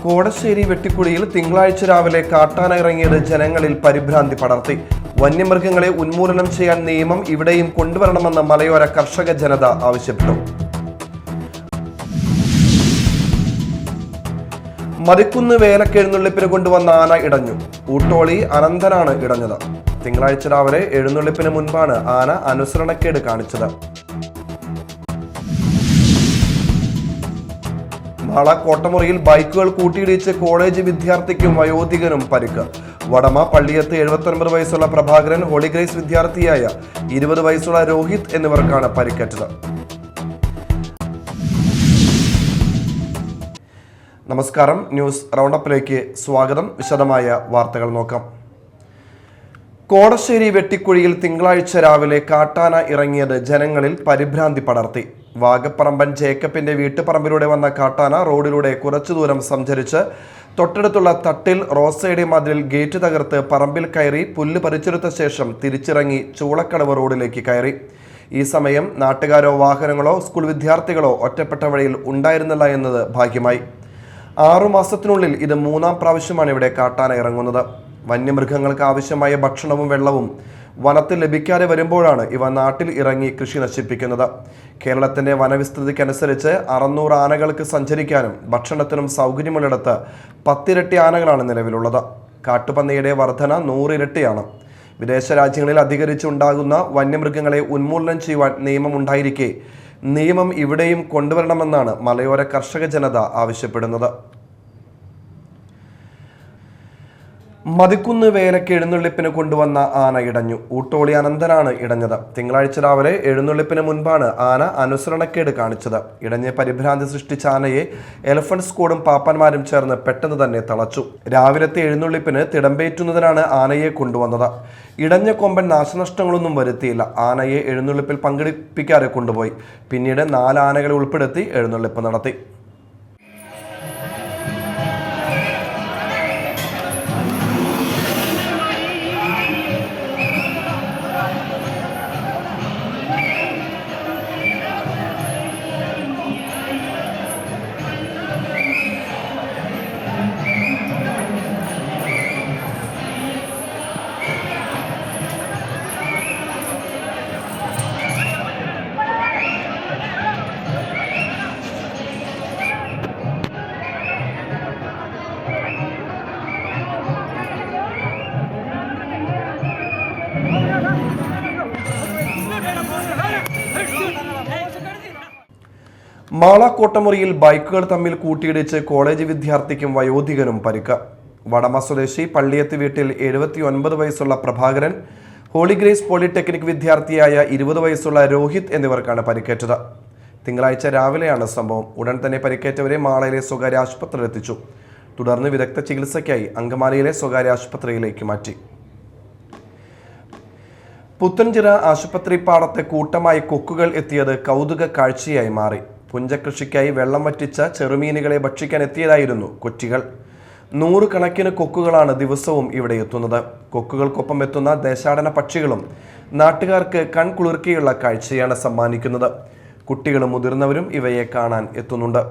കോടശ്ശേരി വെട്ടിക്കുഴിയിൽ തിങ്കളാഴ്ച രാവിലെ കാട്ടാന ഇറങ്ങിയത് ജനങ്ങളിൽ പരിഭ്രാന്തി പടർത്തി. വന്യമൃഗങ്ങളെ ഉന്മൂലനം ചെയ്യാൻ നിയമം ഇവിടെയും കൊണ്ടുവരണമെന്ന് മലയോര കർഷക ജനത ആവശ്യപ്പെട്ടു. മതിക്കുന്ന് വേലക്കെഴുന്നള്ളിപ്പിന് കൊണ്ടുവന്ന ആന ഇടഞ്ഞു. ഊട്ടോളി അനന്തനാണ് ഇടഞ്ഞത്. തിങ്കളാഴ്ച രാവിലെ എഴുന്നള്ളിപ്പിന് മുൻപാണ് ആന അനുസരണക്കേട് കാണിച്ചത്. മാള കോട്ടമുറിയിൽ ബൈക്കുകൾ കൂട്ടിയിടിച്ച് കോളേജ് വിദ്യാർത്ഥിക്കും വയോധികനും പരിക്ക്. വടമ പള്ളിയത്ത് 79 വയസ്സുള്ള പ്രഭാകരൻ, ഹോളിഗ്രേസ് വിദ്യാർത്ഥിയായ 20 വയസ്സുള്ള രോഹിത് എന്നിവർക്കാണ് പരിക്കേറ്റത്. നമസ്കാരം, ന്യൂസ് റൗണ്ടപ്പിലേക്ക് സ്വാഗതം. വിശദമായ വാർത്തകൾ നോക്കാം. കോടശ്ശേരി വെട്ടിക്കുഴിയിൽ തിങ്കളാഴ്ച രാവിലെ കാട്ടാന ഇറങ്ങിയത് ജനങ്ങളിൽ പരിഭ്രാന്തി പടർത്തി. വാഗപ്പറമ്പൻ ജേക്കബിന്റെ വീട്ടുപറമ്പിലൂടെ വന്ന കാട്ടാന റോഡിലൂടെ കുറച്ചു ദൂരം സഞ്ചരിച്ച് തൊട്ടടുത്തുള്ള തട്ടിൽ റോസയുടെ മതിലിൽ ഗേറ്റ് തകർത്ത് പറമ്പിൽ കയറി പുല്ല് പറിച്ചെടുത്ത ശേഷം തിരിച്ചിറങ്ങി ചൂളക്കടവ് റോഡിലേക്ക് കയറി. ഈ സമയം നാട്ടുകാരോ വാഹനങ്ങളോ സ്കൂൾ വിദ്യാർത്ഥികളോ ഒറ്റപ്പെട്ട വഴിയിൽ ഉണ്ടായിരുന്നില്ല എന്നത് ഭാഗ്യമായി. 6 മാസത്തിനുള്ളിൽ ഇത് 3ാം പ്രാവശ്യമാണ് ഇവിടെ കാട്ടാന ഇറങ്ങുന്നത്. വന്യമൃഗങ്ങൾക്ക് ആവശ്യമായ ഭക്ഷണവും വെള്ളവും വനത്തിൽ ലഭിക്കാതെ വരുമ്പോഴാണ് ഇവ നാട്ടിൽ ഇറങ്ങി കൃഷി നശിപ്പിക്കുന്നത്. കേരളത്തിന്റെ വനവിസ്തൃതിക്കനുസരിച്ച് 600 ആനകൾക്ക് സഞ്ചരിക്കാനും ഭക്ഷണത്തിനും സൗകര്യമുള്ളിടത്ത് 10 ഇരട്ടി ആനകളാണ് നിലവിലുള്ളത്. കാട്ടുപന്നിയുടെ വർധന 100 ഇരട്ടിയാണ്. വിദേശ രാജ്യങ്ങളിൽ അധികരിച്ചുണ്ടാകുന്ന വന്യമൃഗങ്ങളെ ഉന്മൂലനം ചെയ്യുവാൻ നിയമമുണ്ടായിരിക്കെ നിയമം ഇവിടെയും കൊണ്ടുവരണമെന്നാണ് മലയോര കർഷക ജനത ആവശ്യപ്പെടുന്നത്. മതിക്കുന്ന് വേലയ്ക്ക് എഴുന്നള്ളിപ്പിന് കൊണ്ടുവന്ന ആന ഇടഞ്ഞു. ഊട്ടോളി അനന്തനാണ് ഇടഞ്ഞത്. തിങ്കളാഴ്ച രാവിലെ എഴുന്നള്ളിപ്പിന് മുൻപാണ് ആന അനുസരണക്കേട് കാണിച്ചത്. ഇടഞ്ഞ് പരിഭ്രാന്തി സൃഷ്ടിച്ച ആനയെ എലഫന്റ് സ്ക്വാഡും പാപ്പന്മാരും ചേർന്ന് പെട്ടെന്ന് തന്നെ തളച്ചു. രാവിലത്തെ എഴുന്നള്ളിപ്പിന് തിടമ്പേറ്റുന്നതിനാണ് ആനയെ കൊണ്ടുവന്നത്. ഇടഞ്ഞ കൊമ്പൻ നാശനഷ്ടങ്ങളൊന്നും വരുത്തിയില്ല. ആനയെ എഴുന്നള്ളിപ്പിൽ പങ്കെടുപ്പിക്കാതെ കൊണ്ടുപോയി. പിന്നീട് 4 ആനകളെ ഉൾപ്പെടുത്തി എഴുന്നള്ളിപ്പ് നടത്തി. മാള കോട്ടമുറിയിൽ ബൈക്കുകൾ തമ്മിൽ കൂട്ടിയിടിച്ച് കോളേജ് വിദ്യാർത്ഥിക്കും വയോധികനും പരിക്ക്. വടമ സ്വദേശി പള്ളിയത്ത് വീട്ടിൽ 79 വയസ്സുള്ള പ്രഭാകരൻ, ഹോളിഗ്രേസ് പോളിടെക്നിക് വിദ്യാർത്ഥിയായ 20 വയസ്സുള്ള രോഹിത് എന്നിവർക്കാണ് പരിക്കേറ്റത്. തിങ്കളാഴ്ച രാവിലെയാണ് സംഭവം. ഉടൻ തന്നെ പരിക്കേറ്റവരെ മാളയിലെ സ്വകാര്യ ആശുപത്രിയിൽ എത്തിച്ചു. തുടർന്ന് വിദഗ്ധ ചികിത്സയ്ക്കായി അങ്കമാലിയിലെ സ്വകാര്യ ആശുപത്രിയിലേക്ക് മാറ്റി. പുത്തൻചിറ ആശുപത്രി പാടത്തെ കൂട്ടമായി കൊക്കുകൾ എത്തിയത് കൗതുക കാഴ്ചയായി മാറി. പുഞ്ചകൃഷിക്കായി വെള്ളം വറ്റിച്ച ചെറുമീനുകളെ ഭക്ഷിക്കാൻ എത്തിയതായിരുന്നു കൊറ്റികൾ. 100 കണക്കിന് കൊക്കുകളാണ് ദിവസവും ഇവിടെ എത്തുന്നത്. കൊക്കുകൾക്കൊപ്പം എത്തുന്ന ദേശാടന പക്ഷികളും നാട്ടുകാർക്ക് കൺകുളിർക്കിയുള്ള കാഴ്ചയാണ് സമ്മാനിക്കുന്നത്. കുട്ടികളും മുതിർന്നവരും ഇവയെ കാണാൻ എത്തുന്നുണ്ട്.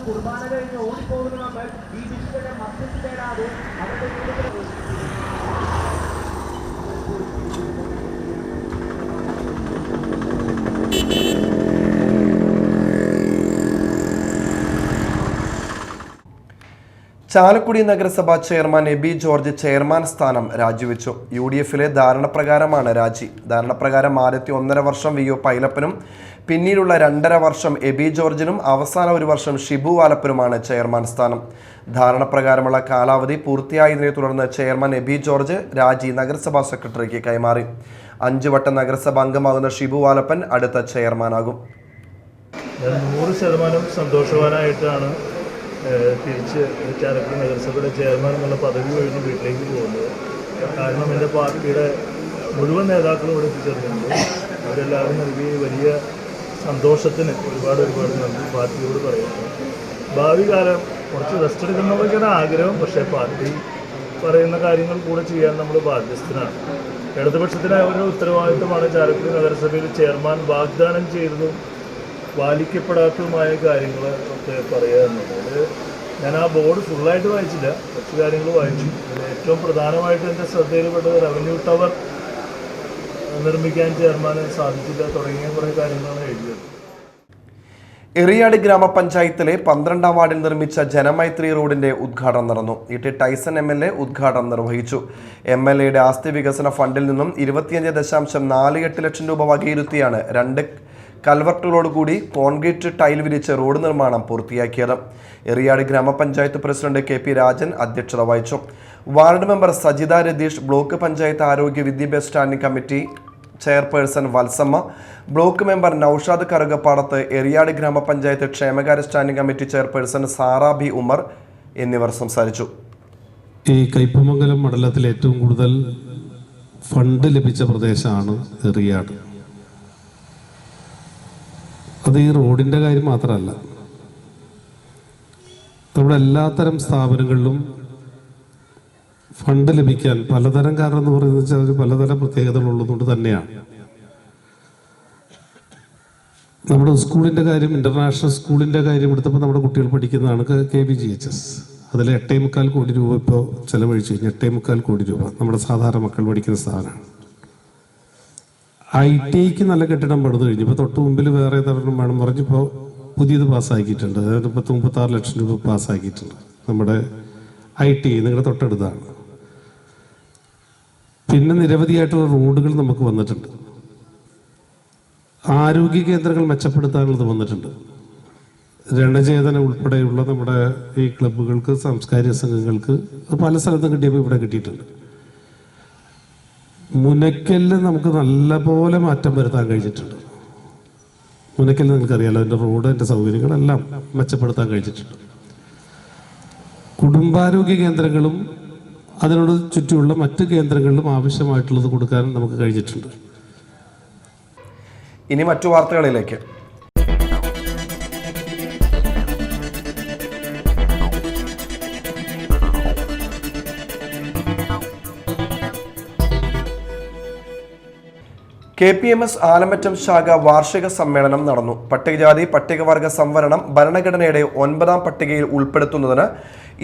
കുർബാന കഴിഞ്ഞ് ഓടിപ്പോകുന്ന നമ്മൾ ഈ വിശുദ്ധനെ മധ്യത്തിൽ തേടാതെ അവരുടെ ചാലക്കുടി നഗരസഭ ചെയർമാൻ എബി ജോർജ് ചെയർമാൻ സ്ഥാനം രാജിവെച്ചു. UDFിലെ ധാരണപ്രകാരമാണ് രാജി. ധാരണപ്രകാരം ആദ്യത്തെ 1.5 വർഷം VO പൈലപ്പനും പിന്നീടുള്ള 2.5 വർഷം എബി ജോർജിനും അവസാന 1 വർഷം ഷിബു വാലപ്പനുമാണ് ചെയർമാൻ സ്ഥാനം. ധാരണപ്രകാരമുള്ള കാലാവധി പൂർത്തിയായതിനെ തുടർന്ന് ചെയർമാൻ എബി ജോർജ് രാജി നഗരസഭാ സെക്രട്ടറിക്ക് കൈമാറി. 5 വട്ടം നഗരസഭ അംഗമാകുന്ന ഷിബു വാലപ്പൻ അടുത്ത ചെയർമാനാകും. 100% സന്തോഷവാനായിട്ടാണ് തിരിച്ച് ചാലക്കുടി നഗരസഭയുടെ ചെയർമാൻ എന്നുള്ള പദവി കഴിഞ്ഞ് വീട്ടിലേക്ക് പോകുന്നത്. കാരണം എൻ്റെ പാർട്ടിയുടെ മുഴുവൻ നേതാക്കളും ഇവിടെ എത്തിച്ചേർന്നിട്ടുണ്ട്. അവരെല്ലാവരും നൽകിയ വലിയ സന്തോഷത്തിന് ഒരുപാട് നന്ദി പാർട്ടിയോട് പറയുന്നു. ഭാവി കാലം കുറച്ച് റെസ്റ്റ് എടുക്കുന്നതൊക്കെയാണ് ആഗ്രഹം. പക്ഷേ പാർട്ടി പറയുന്ന കാര്യങ്ങൾ കൂടെ ചെയ്യാൻ നമ്മൾ ബാധ്യസ്ഥനാണ്. ഇടതുപക്ഷത്തിൻ്റെ ഒരു ഉത്തരവാദിത്തമാണ് ചാലക്കുടി നഗരസഭയിൽ ചെയർമാൻ വാഗ്ദാനം ചെയ്തതും പാലിക്കപ്പെടാത്തതുമായ കാര്യങ്ങൾ ഒക്കെ പറയുക എന്നുള്ളത്. ഞാൻ ആ ബോർഡ് ഫുള്ളായിട്ട് വായിച്ചില്ല, കുറച്ച് കാര്യങ്ങൾ വായിച്ചു. അതിൽ ഏറ്റവും പ്രധാനമായിട്ട് എൻ്റെ ശ്രദ്ധയിൽപ്പെട്ടത് റവന്യൂ ടവർ നിർമ്മിക്കാൻ ചെയർമാന് സാധിച്ചില്ല തുടങ്ങിയ കുറേ കാര്യങ്ങളാണ് എഴുതിയത്. എറിയാട് ഗ്രാമപഞ്ചായത്തിലെ 12ാം വാർഡിൽ നിർമ്മിച്ച ജനമൈത്രി റോഡിന്റെ ഉദ്ഘാടനം നടന്നു. ഇ.ടി. ടൈസൺ MLA ഉദ്ഘാടനം നിർവഹിച്ചു. MLAയുടെ ആസ്തി വികസന ഫണ്ടിൽ നിന്നും 25.48 ലക്ഷം രൂപ വകയിരുത്തിയാണ് 2 കൽവർട്ടുകളോടുകൂടി കോൺക്രീറ്റ് ടൈൽ വിരിച്ച് റോഡ് നിർമ്മാണം പൂർത്തിയാക്കിയത്. എറിയാട് ഗ്രാമപഞ്ചായത്ത് പ്രസിഡന്റ് KP രാജൻ അധ്യക്ഷത വഹിച്ചു. Ward member Sajitha Ratheesh, block panchayat ആരോഗ്യ വിദ്യാഭ്യാസ standing committee chairperson Valsamma, block member Noushad Karukappadath, Eriyad ഗ്രാമപഞ്ചായത്ത് ക്ഷേമകാര്യ standing committee chairperson Sara B Umar എന്നിവർ സംസാരിച്ചു. ഈ കയ്പമംഗലം മണ്ഡലത്തിൽ ഏറ്റവും കൂടുതൽ ഫണ്ട് ലഭിച്ച പ്രദേശമാണ് എറിയാട്. അത് ഈ റോഡിൻ്റെ കാര്യം മാത്രമല്ല, നമ്മുടെ എല്ലാത്തരം സ്ഥാപനങ്ങളിലും ഫണ്ട് ലഭിക്കാൻ പലതരം കാരണം എന്ന് പറയുന്നത് വെച്ചാൽ അതിന് പലതരം പ്രത്യേകതകളുള്ളതുകൊണ്ട് തന്നെയാണ്. നമ്മുടെ സ്കൂളിൻ്റെ കാര്യം, ഇൻ്റർനാഷണൽ സ്കൂളിൻ്റെ കാര്യം എടുത്തപ്പോൾ നമ്മുടെ കുട്ടികൾ പഠിക്കുന്നതാണ് KVGHS. അതിൽ 8.25 കോടി രൂപ ഇപ്പോൾ ചെലവഴിച്ചു കഴിഞ്ഞാൽ 8.25 കോടി രൂപ നമ്മുടെ സാധാരണ മക്കൾ പഠിക്കുന്ന സ്ഥാപനമാണ്. ITക്ക് നല്ല കെട്ടിടം പണിത് കഴിഞ്ഞു. ഇപ്പോൾ തൊട്ട് മുമ്പിൽ വേറെ തരണം വേണം പറഞ്ഞിപ്പോൾ പുതിയത് പാസ്സാക്കിയിട്ടുണ്ട്. അതായത് 36 ലക്ഷം രൂപ പാസ്സാക്കിയിട്ടുണ്ട്. നമ്മുടെ IT നിങ്ങളുടെ തൊട്ടടുത്താണ്. പിന്നെ നിരവധിയായിട്ടുള്ള റോഡുകൾ നമുക്ക് വന്നിട്ടുണ്ട്. ആരോഗ്യ കേന്ദ്രങ്ങൾ മെച്ചപ്പെടുത്താനുള്ളത് വന്നിട്ടുണ്ട്. രണചേതന ഉൾപ്പെടെയുള്ള നമ്മുടെ ഈ ക്ലബ്ബുകൾക്ക്, സാംസ്കാരിക സംഘങ്ങൾക്ക് പല സ്ഥലത്തും കിട്ടിയപ്പോൾ ഇവിടെ കിട്ടിയിട്ടുണ്ട്. മുനക്കലിൽ നമുക്ക് നല്ലപോലെ മാറ്റം വരുത്താൻ കഴിഞ്ഞിട്ടുണ്ട്. മുനക്കലിൽ നിങ്ങൾക്കറിയാലോ, അതിൻ്റെ റോഡ്, അതിൻ്റെ സൗകര്യങ്ങളെല്ലാം മെച്ചപ്പെടുത്താൻ കഴിഞ്ഞിട്ടുണ്ട്. കുടുംബാരോഗ്യ കേന്ദ്രങ്ങളും അതിനോട് ചുറ്റുമുള്ള മറ്റ് കേന്ദ്രങ്ങളിലും ആവശ്യമായിട്ടുള്ളത് കൊടുക്കാൻ നമുക്ക് കഴിഞ്ഞിട്ടുണ്ട്. ഇനി മറ്റു വാർത്തകളിലേക്ക്. KPMS ആലമറ്റം ശാഖ വാർഷിക സമ്മേളനം നടന്നു. പട്ടികജാതി പട്ടികവർഗ സംവരണം ഭരണഘടനയുടെ 9ാം പട്ടികയിൽ ഉൾപ്പെടുത്തുന്നതിന്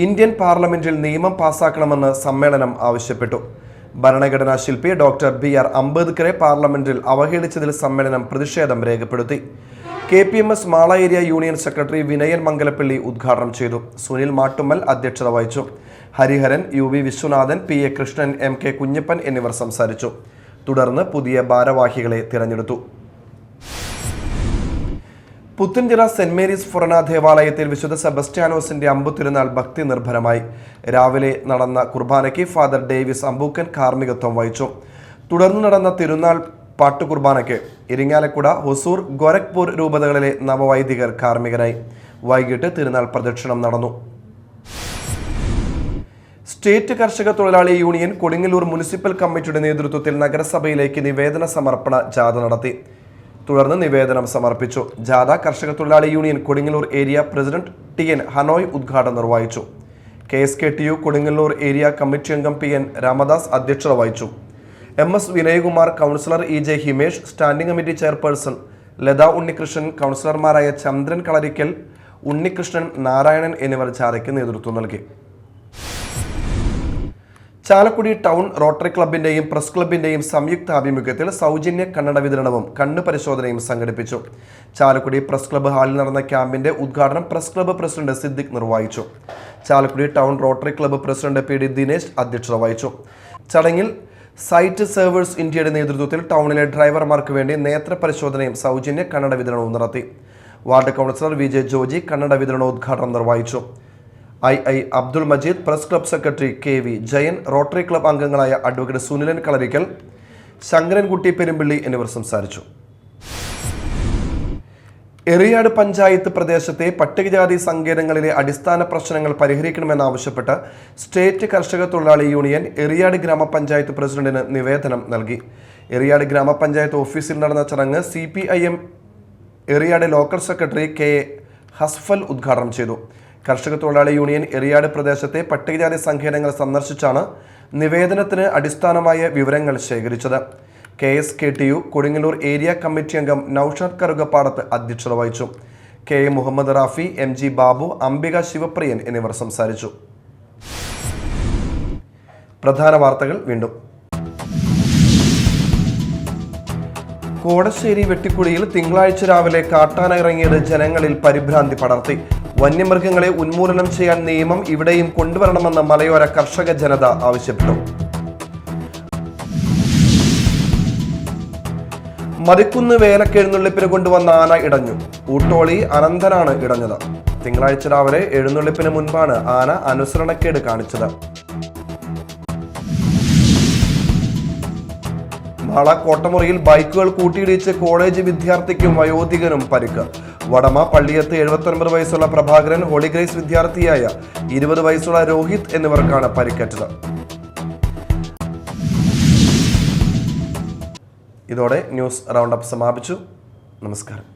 ഇന്ത്യൻ പാർലമെന്റിൽ നിയമം പാസാക്കണമെന്ന് സമ്മേളനം ആവശ്യപ്പെട്ടു. ഭരണഘടനാ ശില്പി ഡോക്ടർ BR അംബേദ്കറെ പാർലമെന്റിൽ അവഹേളിച്ചതിൽ സമ്മേളനം പ്രതിഷേധം രേഖപ്പെടുത്തി. KPMS Mala area union secretary Vinayan Mangalappally ഉദ്ഘാടനം ചെയ്തു. സുനിൽ മാട്ടുമ്മൽ അധ്യക്ഷത വഹിച്ചു. Hariharan, UV Viswanathan, PA Krishnan, MK Kunjappan എന്നിവർ സംസാരിച്ചു. തുടർന്ന് പുതിയ ഭാരവാഹികളെ തിരഞ്ഞെടുത്തു. പുത്തൻചിറ സെന്റ് മേരീസ് ഫൊറന ദേവാലയത്തിൽ വിശുദ്ധ സെബസ്റ്റ്യാനോസിന്റെ അമ്പുതിരുനാൾ ഭക്തി നിർഭരമായി. രാവിലെ നടന്ന കുർബാനയ്ക്ക് ഫാദർ ഡേവിസ് അമ്പൂക്കൻ കാർമ്മികത്വം വഹിച്ചു. തുടർന്ന് നടന്ന തിരുനാൾ പാട്ടുകുർബാനയ്ക്ക് ഇരിങ്ങാലക്കുട, ഹൊസൂർ, ഗോരഖ്പൂർ രൂപതകളിലെ നവവൈദികർ കാർമ്മികരായി. വൈകിട്ട് തിരുനാൾ പ്രദക്ഷിണം നടന്നു. സ്റ്റേറ്റ് കർഷക തൊഴിലാളി യൂണിയൻ കൊടുങ്ങല്ലൂർ മുനിസിപ്പൽ കമ്മിറ്റിയുടെ നേതൃത്വത്തിൽ നഗരസഭയിലേക്ക് നിവേദന സമർപ്പണ ജാഥ നടത്തി. തുടർന്ന് നിവേദനം സമർപ്പിച്ചു. ജാഥ കർഷക തൊഴിലാളി union Kodungallur area president TN Hanoy ഉദ്ഘാടനം നിർവഹിച്ചു. KSKTU കൊടുങ്ങല്ലൂർ ഏരിയ കമ്മിറ്റി അംഗം PN രാമദാസ് അധ്യക്ഷത വഹിച്ചു. MS Vinayakumar, councillor EJ Himesh, standing committee chairperson Latha Unnikrishnan, കൗൺസിലർമാരായ ചന്ദ്രൻ കളരിക്കൽ, ഉണ്ണികൃഷ്ണൻ, നാരായണൻ എന്നിവർ ജാഥയ്ക്ക് നേതൃത്വം നൽകി. ചാലക്കുടി ടൗൺ റോട്ടറി ക്ലബിന്റെയും പ്രസ് ക്ലബിന്റെയും സംയുക്താഭിമുഖ്യത്തിൽ സൗജന്യ കണ്ണട വിതരണവും കണ്ണ് പരിശോധനയും സംഘടിപ്പിച്ചു. ചാലക്കുടി പ്രസ് ക്ലബ്ബ് ഹാളിൽ നടന്ന ക്യാമ്പിന്റെ ഉദ്ഘാടനം പ്രസ് ക്ലബ്ബ് പ്രസിഡന്റ് സിദ്ദിഖ് നിർവഹിച്ചു. Chalakudy town rotary club president PD Dinesh അധ്യക്ഷത വഹിച്ചു. ചടങ്ങിൽ സൈറ്റ് സേവേഴ്സ് ഇന്ത്യയുടെ നേതൃത്വത്തിൽ ടൗണിലെ ഡ്രൈവർമാർക്ക് വേണ്ടി നേത്ര പരിശോധനയും സൗജന്യ കണ്ണട വിതരണവും നടത്തി. വാർഡ് കൗൺസിലർ VJ ജോജി കണ്ണട വിതരണോദ്ഘാടനം നിർവഹിച്ചു. II Abdul Majeed, press club secretary KV Jayan, rotary club അംഗങ്ങളായ അഡ്വക്കേറ്റ് സുനിലൻ കളരിക്കൽ, ശങ്കരൻകുട്ടി പെരുമ്പിള്ളി എന്നിവർ സംസാരിച്ചു. എറിയാട് പഞ്ചായത്ത് പ്രദേശത്തെ പട്ടികജാതി സങ്കേതങ്ങളിലെ അടിസ്ഥാന പ്രശ്നങ്ങൾ പരിഹരിക്കണമെന്നാവശ്യപ്പെട്ട് സ്റ്റേറ്റ് കർഷക തൊഴിലാളി യൂണിയൻ എറിയാട് ഗ്രാമപഞ്ചായത്ത് പ്രസിഡന്റിന് നിവേദനം നൽകി. എറിയാട് ഗ്രാമപഞ്ചായത്ത് ഓഫീസിൽ നടന്ന ചടങ്ങ് CPIM Eriyad local secretary KA Hasfal ഉദ്ഘാടനം ചെയ്തു. കർഷക തൊഴിലാളി യൂണിയൻ എറിയാട് പ്രദേശത്തെ പട്ടികജാതി സംഘടനകൾ സന്ദർശിച്ചാണ് നിവേദനത്തിന് അടിസ്ഥാനമായ വിവരങ്ങൾ ശേഖരിച്ചത്. KSKTU കൊടുങ്ങല്ലൂർ ഏരിയ കമ്മിറ്റി അംഗം നൌഷാദ് കറുകപ്പാടത്ത് അധ്യക്ഷത വഹിച്ചു. KA മുഹമ്മദ് റാഫി, MG ബാബു, അംബിക ശിവപ്രിയൻ എന്നിവർ സംസാരിച്ചു. പ്രധാന വാർത്തകൾ വീണ്ടും. കോടശ്ശേരി വെട്ടിക്കുഴിയിൽ തിങ്കളാഴ്ച രാവിലെ കാട്ടാന ഇറങ്ങിയത് ജനങ്ങളിൽ പരിഭ്രാന്തി പടർത്തി. വന്യമൃഗങ്ങളെ ഉന്മൂലനം ചെയ്യാൻ നിയമം ഇവിടെയും കൊണ്ടുവരണമെന്ന് മലയോര കർഷക ജനത ആവശ്യപ്പെട്ടു. മതിക്കുന്ന് വേലക്കെഴുന്നള്ളിപ്പിന് കൊണ്ടുവന്ന ആന ഇടഞ്ഞു. ഊട്ടോളി അനന്തനാണ് ഇടഞ്ഞത്. തിങ്കളാഴ്ച രാവിലെ എഴുന്നള്ളിപ്പിന് മുൻപാണ് ആന അനുസരണക്കേട് കാണിച്ചത്. മാള കോട്ടമുറിയിൽ ബൈക്കുകൾ കൂട്ടിയിടിച്ച് കോളേജ് വിദ്യാർത്ഥിക്കും വയോധികനും പരിക്ക്. വടമ പള്ളിയത്ത് 79 വയസ്സുള്ള പ്രഭാകരൻ, ഹോളിഗ്രേസ് വിദ്യാർത്ഥിയായ 20 വയസ്സുള്ള രോഹിത് എന്നിവർക്കാണ് പരിക്കേറ്റത്. ഇതോടെ ന്യൂസ് റൗണ്ടപ്പ് സമാപിച്ചു. നമസ്കാരം.